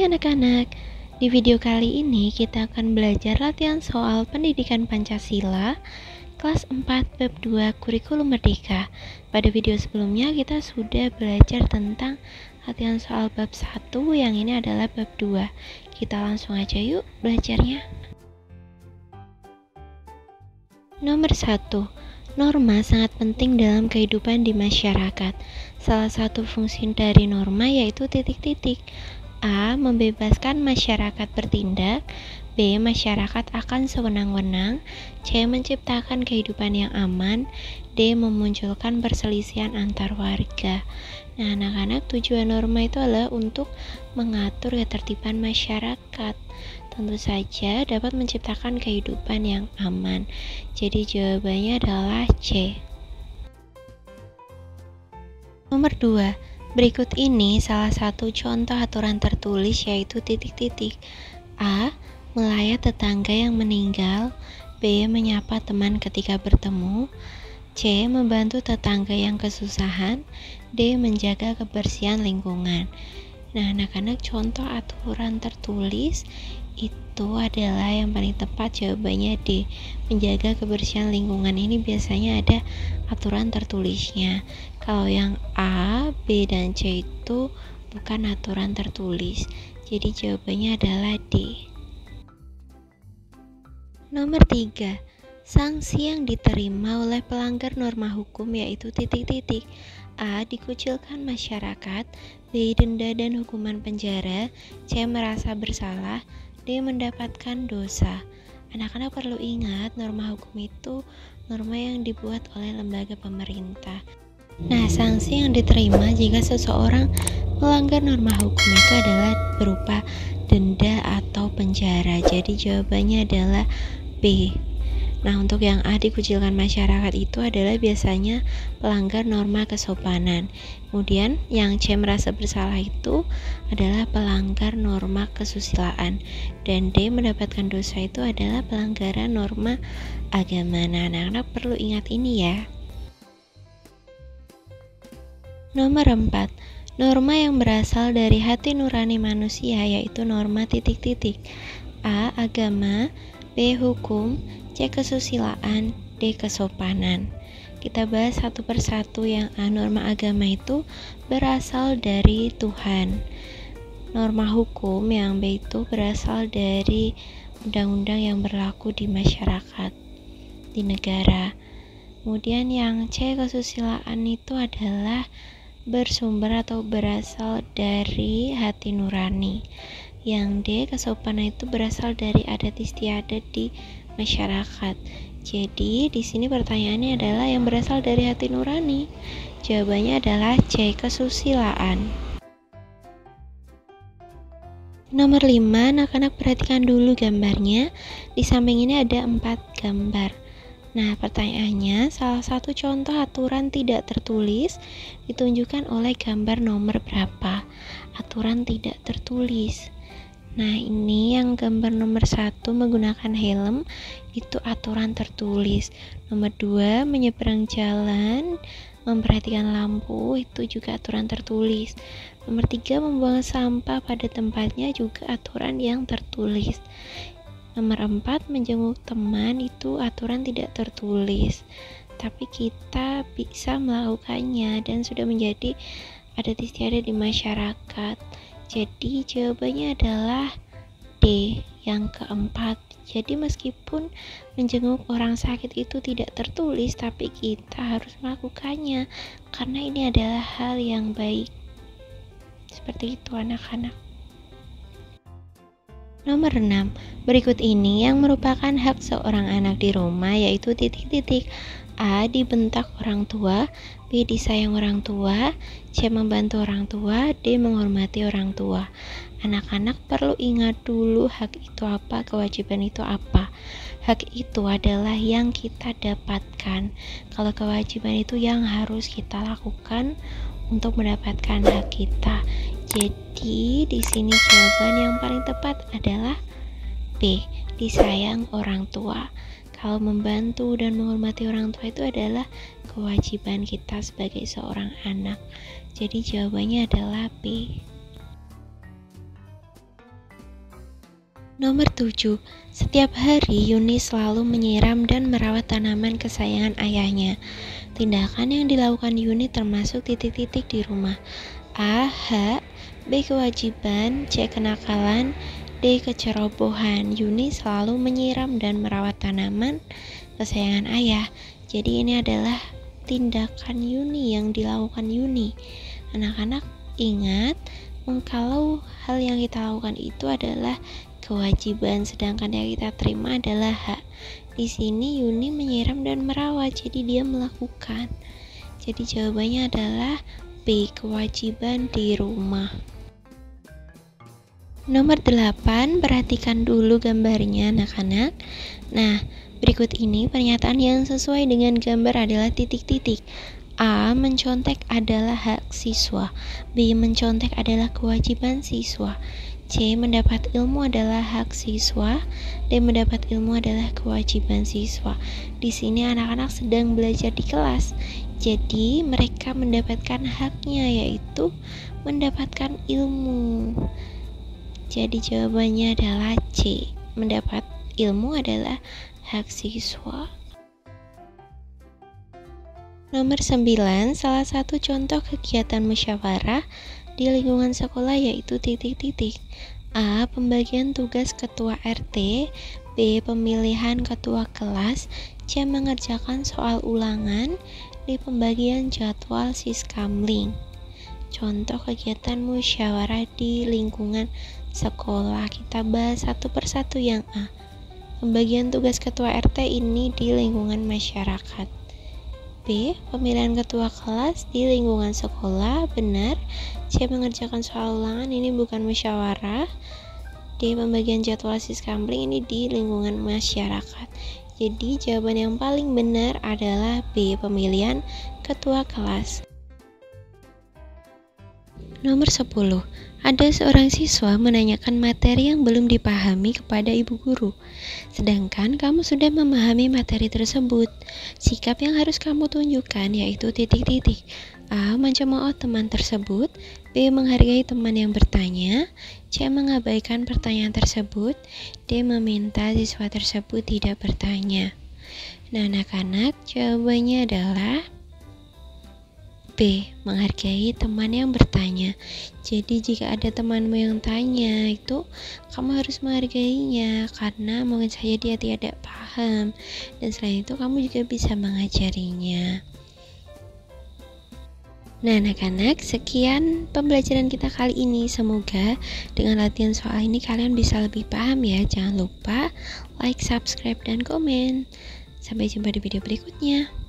Hai anak-anak, di video kali ini kita akan belajar latihan soal pendidikan Pancasila kelas 4 bab 2 kurikulum merdeka. Pada video sebelumnya kita sudah belajar tentang latihan soal bab 1, yang ini adalah bab 2. Kita langsung aja yuk belajarnya. Nomor 1. Norma sangat penting dalam kehidupan di masyarakat. Salah satu fungsi dari norma yaitu titik-titik. A. Membebaskan masyarakat bertindak. B. Masyarakat akan sewenang-wenang. C. Menciptakan kehidupan yang aman. D. Memunculkan perselisihan antar warga. Nah, anak-anak, tujuan norma itu adalah untuk mengatur ketertiban masyarakat. Tentu saja dapat menciptakan kehidupan yang aman. Jadi jawabannya adalah C. Nomor 2. Berikut ini salah satu contoh aturan tertulis yaitu titik-titik. A. Melayat tetangga yang meninggal. B. Menyapa teman ketika bertemu. C. Membantu tetangga yang kesusahan. D. Menjaga kebersihan lingkungan. Nah, anak-anak, contoh aturan tertulis itu adalah yang paling tepat jawabannya D. Menjaga kebersihan lingkungan ini biasanya ada aturan tertulisnya. Kalau yang A, B, dan C itu bukan aturan tertulis. Jadi jawabannya adalah D. Nomor 3. Sanksi yang diterima oleh pelanggar norma hukum yaitu titik-titik. A. Dikucilkan masyarakat. B. Denda dan hukuman penjara. C. Merasa bersalah. D. Mendapatkan dosa. Anak-anak perlu ingat, norma hukum itu norma yang dibuat oleh lembaga pemerintah. Nah, sanksi yang diterima jika seseorang melanggar norma hukum itu adalah berupa denda atau penjara. Jadi jawabannya adalah B. Nah, untuk yang A, dikucilkan masyarakat itu adalah biasanya pelanggar norma kesopanan. Kemudian yang C, merasa bersalah itu adalah pelanggar norma kesusilaan. Dan D, mendapatkan dosa itu adalah pelanggaran norma agama. Nah, anak-anak perlu ingat ini ya. Nomor 4. Norma yang berasal dari hati nurani manusia yaitu norma titik-titik. A. Agama. B. Hukum. C. Kesusilaan. D. Kesopanan. Kita bahas satu persatu. Yang A, norma agama itu berasal dari Tuhan. Norma hukum yang B itu berasal dari undang-undang yang berlaku di masyarakat, di negara. Kemudian yang C, kesusilaan itu adalah bersumber atau berasal dari hati nurani. Yang D, kesopanan itu berasal dari adat istiadat di masyarakat. Jadi di sini pertanyaannya adalah yang berasal dari hati nurani. Jawabannya adalah C, kesusilaan. Nomor 5, anak-anak perhatikan dulu gambarnya. Di samping ini ada 4 gambar. Nah, pertanyaannya, salah satu contoh aturan tidak tertulis ditunjukkan oleh gambar nomor berapa? Aturan tidak tertulis. Nah, ini yang gambar nomor 1 menggunakan helm, itu aturan tertulis. Nomor 2, menyeberang jalan, memperhatikan lampu, itu juga aturan tertulis. Nomor 3, membuang sampah pada tempatnya, juga aturan yang tertulis. Nomor 4, menjenguk teman, itu aturan tidak tertulis. Tapi kita bisa melakukannya dan sudah menjadi adat istiadat di masyarakat. Jadi jawabannya adalah D, yang keempat. Jadi meskipun menjenguk orang sakit itu tidak tertulis, tapi kita harus melakukannya karena ini adalah hal yang baik. Seperti itu anak-anak. Nomor 6. Berikut ini yang merupakan hak seorang anak di rumah yaitu titik-titik. A. Dibentak orang tua. B. Disayang orang tua. C. Membantu orang tua. D. Menghormati orang tua. Anak-anak perlu ingat dulu hak itu apa, kewajiban itu apa. Hak itu adalah yang kita dapatkan. Kalau kewajiban itu yang harus kita lakukan untuk mendapatkan hak kita. Jadi di sini jawaban yang paling tepat adalah B. Disayang orang tua. Kalau membantu dan menghormati orang tua itu adalah kewajiban kita sebagai seorang anak. Jadi jawabannya adalah B. Nomor 7. Setiap hari Yuni selalu menyiram dan merawat tanaman kesayangan ayahnya. Tindakan yang dilakukan Yuni termasuk titik-titik di rumah. A. Hak. B. Kewajiban. C. Kenakalan. D. Kecerobohan. Yuni selalu menyiram dan merawat tanaman kesayangan ayah. Jadi ini adalah tindakan Yuni yang dilakukan Yuni. Anak-anak ingat, kalau hal yang kita lakukan itu adalah kewajiban, sedangkan yang kita terima adalah hak. Di sini Yuni menyiram dan merawat, jadi dia melakukan. Jadi jawabannya adalah B, kewajiban di rumah. Nomor 8, perhatikan dulu gambarnya anak-anak. Nah, berikut ini pernyataan yang sesuai dengan gambar adalah titik-titik. A. Mencontek adalah hak siswa. B. Mencontek adalah kewajiban siswa. C. Mendapat ilmu adalah hak siswa. D. Mendapat ilmu adalah kewajiban siswa. Di sini anak-anak sedang belajar di kelas. Jadi mereka mendapatkan haknya, yaitu mendapatkan ilmu. Jadi jawabannya adalah C. Mendapat ilmu adalah hak siswa. Nomor 9, salah satu contoh kegiatan musyawarah di lingkungan sekolah yaitu titik-titik. A. Pembagian tugas ketua RT. B. Pemilihan ketua kelas. C. Mengerjakan soal ulangan. D. Pembagian jadwal siskamling. Contoh kegiatan musyawarah di lingkungan sekolah. Kita bahas satu persatu. Yang A. Pembagian tugas ketua RT ini di lingkungan masyarakat. B. Pemilihan ketua kelas di lingkungan sekolah. Benar. C. Mengerjakan soal ulangan, ini bukan musyawarah. D. Pembagian jadwal siskamling, ini di lingkungan masyarakat. Jadi jawaban yang paling benar adalah B. Pemilihan ketua kelas. Nomor 10. Ada seorang siswa menanyakan materi yang belum dipahami kepada ibu guru. Sedangkan kamu sudah memahami materi tersebut. Sikap yang harus kamu tunjukkan yaitu titik-titik. A. Mencemooh teman tersebut. B. Menghargai teman yang bertanya. C. Mengabaikan pertanyaan tersebut. D. Meminta siswa tersebut tidak bertanya. Nah, anak-anak, jawabannya adalah B. Menghargai teman yang bertanya. Jadi jika ada temanmu yang tanya, itu kamu harus menghargainya, karena mungkin saja dia tidak paham, dan selain itu kamu juga bisa mengajarinya. Nah, anak-anak, sekian pembelajaran kita kali ini. Semoga dengan latihan soal ini kalian bisa lebih paham ya. Jangan lupa like, subscribe, dan komen. Sampai jumpa di video berikutnya.